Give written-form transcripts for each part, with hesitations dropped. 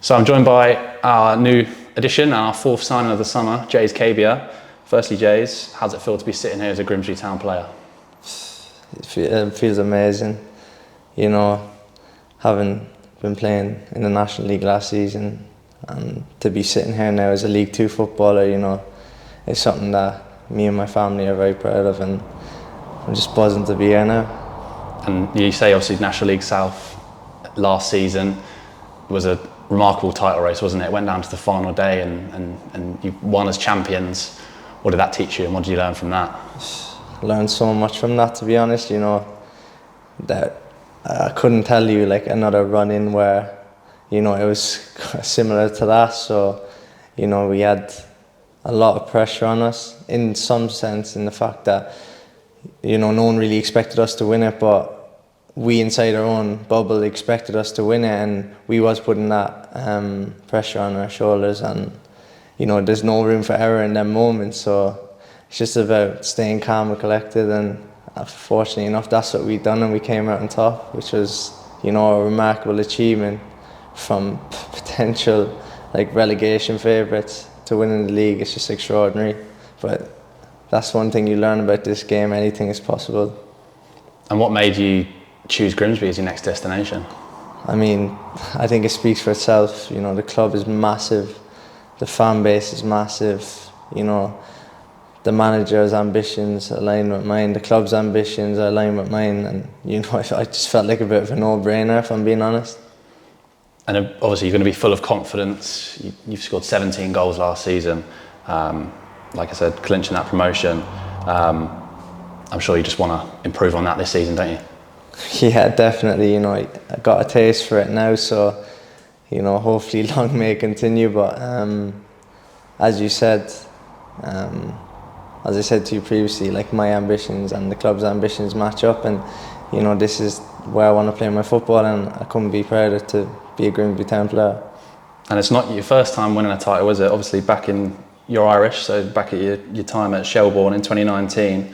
So I'm joined by our new addition, our fourth signing of the summer, Jaze Kabia. Firstly, Jaze, how does it feel to be sitting here as a Grimsby Town player? It feels amazing, you know, having been playing in the National League last season and to be sitting here now as a League 2 footballer, you know, is something that me and my family are very proud of, and I'm just buzzing to be here now. And you say obviously National League South last season was a remarkable title race, wasn't it? It went down to the final day and you won as champions. What did that teach you and what did you learn from that? Learned so much from that, to be honest, you know, that I couldn't tell you like another run-in where, you know, it was similar to that. So, you know, we had a lot of pressure on us in some sense, in the fact that, you know, no one really expected us to win it, but we inside our own bubble expected us to win it, and we was putting that pressure on our shoulders, and, you know, there's no room for error in them moments. So it's just about staying calm and collected, and fortunately enough, that's what we done, and we came out on top, which was, you know, a remarkable achievement from potential like relegation favourites to winning the league. It's just extraordinary. But that's one thing you learn about this game: anything is possible. And what made you choose Grimsby as your next destination? I mean, I think it speaks for itself. You know, the club is massive, the fan base is massive, you know, the manager's ambitions align with mine, the club's ambitions align with mine, and, you know, I just felt like a bit of a no-brainer, if I'm being honest. And obviously you're going to be full of confidence. You've scored 17 goals last season. Like I said, clinching that promotion. I'm sure you just want to improve on that this season, don't you? Yeah, definitely. You know, I got a taste for it now, so, you know, hopefully long may it continue. But as you said, as I said to you previously, like, my ambitions and the club's ambitions match up, and, you know, this is where I want to play my football, and I couldn't be prouder to be a Grimsby Town player. And it's not your first time winning a title, is it? Obviously back in, you're Irish, so back at your time at Shelbourne in 2019,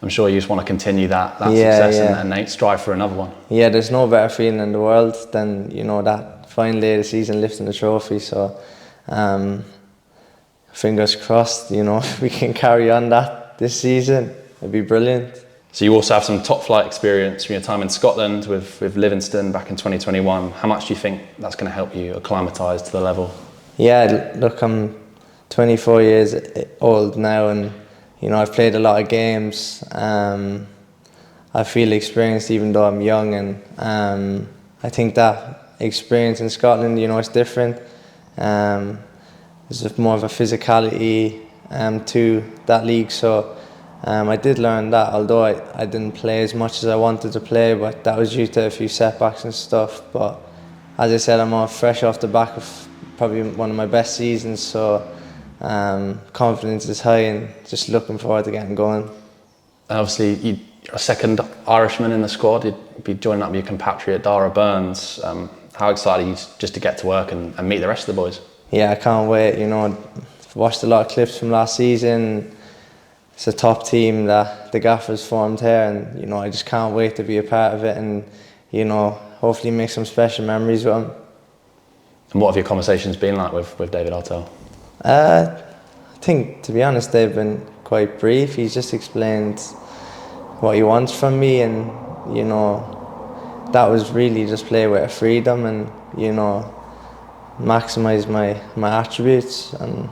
I'm sure you just want to continue that success. Yeah. And strive for another one. Yeah, there's no better feeling in the world than, you know, that final day of the season lifting the trophy. So fingers crossed, you know, we can carry on that this season. It'd be brilliant. So you also have some top flight experience from your time in Scotland with Livingston back in 2021. How much do you think that's going to help you acclimatise to the level? Yeah, look, I'm 24 years old now, and, you know, I've played a lot of games. I feel experienced even though I'm young, and I think that experience in Scotland, you know, it's different. There's more of a physicality to that league, so I did learn that, although I didn't play as much as I wanted to play, but that was due to a few setbacks and stuff. But as I said, I'm all fresh off the back of probably one of my best seasons, so confidence is high and just looking forward to getting going. Obviously, you're a second Irishman in the squad. You'd be joining up with your compatriot Dara Burns. How excited are you just to get to work and meet the rest of the boys? Yeah, I can't wait. You know, I've watched a lot of clips from last season. It's a top team that the Gaffer's formed here, and, you know, I just can't wait to be a part of it and, you know, hopefully make some special memories with him. And what have your conversations been like with David Artell? I think, to be honest, they've been quite brief. He's just explained what he wants from me, and, you know, that was really just play with a freedom and, you know, maximise my attributes. And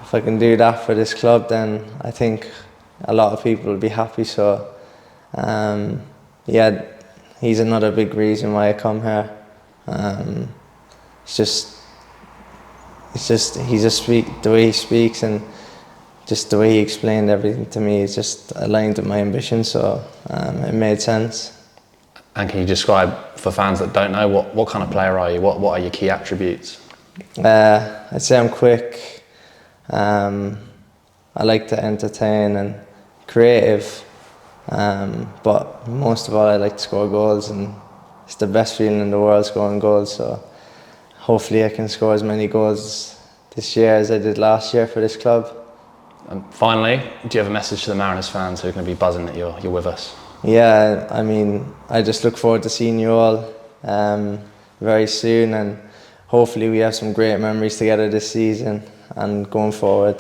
if I can do that for this club, then I think a lot of people will be happy. So, yeah, he's another big reason why I come here. The way he speaks and just the way he explained everything to me is just aligned with my ambition, so it made sense. And can you describe, for fans that don't know, what kind of player are you? What are your key attributes? I'd say I'm quick. I like to entertain and creative, but most of all I like to score goals, and it's the best feeling in the world, scoring goals. So hopefully I can score as many goals this year as I did last year for this club. And finally, do you have a message to the Mariners fans who are going to be buzzing that you're with us? Yeah, I mean, I just look forward to seeing you all very soon, and hopefully we have some great memories together this season and going forward.